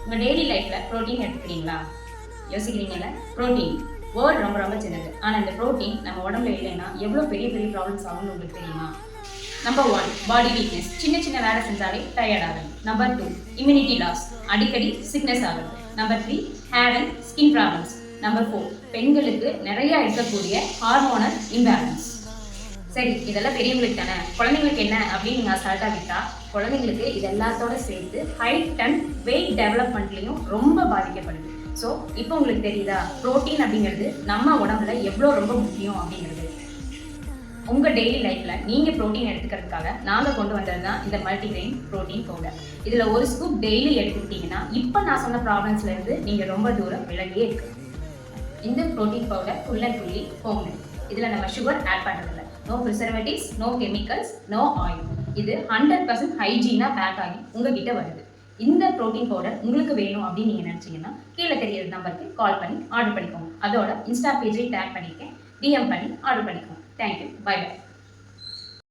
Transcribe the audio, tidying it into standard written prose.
உங்கள் டெய்லி லைஃப்பில் ப்ரோட்டீன் எடுத்துக்கிறீங்களா? யோசிக்கிறீங்கல்ல? ப்ரோட்டீன் வேர்ட் ரொம்ப ரொம்ப சின்னது. ஆனால் இந்த ப்ரோட்டீன் நம்ம உடம்புல இல்லைன்னா எவ்வளோ பெரிய பெரிய ப்ராப்ளம்ஸ் ஆகும்னு உங்களுக்கு தெரியுமா? நம்பர் 1 பாடி வீக்னஸ், சின்ன சின்ன வேலை செஞ்சாலே டயர்ட் ஆகுது. நம்பர் 2 இம்யூனிட்டி லாஸ், அடிக்கடி சிக்னஸ் ஆகுது. Number 3 hair and skin problems. Number 4 பெண்களுக்கு நிறைய இருக்கக்கூடிய ஹார்மோனல் இம்பேலன்ஸ். சரி, இதெல்லாம் பெரியவங்களுக்கு தானே, குழந்தைங்களுக்கு என்ன அப்படின்னு நீங்கள் அசால்ட்டாக விட்டா குழந்தைங்களுக்கு இது எல்லாத்தோட சேர்த்து ஹைட் அண்ட் வெயிட் டெவலப்மெண்ட்லையும் ரொம்ப பாதிக்கப்படுது. ஸோ இப்போ உங்களுக்கு தெரியுதா ப்ரோட்டீன் அப்படிங்கிறது நம்ம உடம்புல எவ்வளோ ரொம்ப முக்கியம் அப்படிங்கிறது. உங்கள் டெய்லி லைஃப்பில் நீங்கள் ப்ரோட்டீன் எடுத்துக்கிறதுக்காக நாங்கள் கொண்டு வந்தது தான் இந்த மல்டிகிரெயின் ப்ரோட்டீன் பவுடர். இதில் ஒரு ஸ்கூப் டெய்லி எடுத்துக்கிட்டிங்கன்னா இப்போ நான் சொன்ன ப்ராப்ளம்ஸ்லேருந்து நீங்கள் ரொம்ப தூரம் விலகியே இருக்கு. இந்த protein powder full and fully homemade. இதில் நம்ம சுகர் ஆட் பண்ணுறதில்ல. No preservatives, no chemicals, no oil. இது 100% ஹைஜீனாக பேக் ஆகி உங்ககிட்ட வருது. இந்த ப்ரோட்டீன் பவுடர் உங்களுக்கு வேணும் அப்படின்னு நீங்கள் நினச்சிங்கன்னா கீழே தெரியிற நம்பருக்கு கால் பண்ணி ஆர்டர் பண்ணிக்கோங்க. அதோட இன்ஸ்டா பேஜை டேக் பண்ணியிருக்கேன், டிஎம் பண்ணி ஆர்டர் பண்ணிக்கோங்க. Thank you, bye by.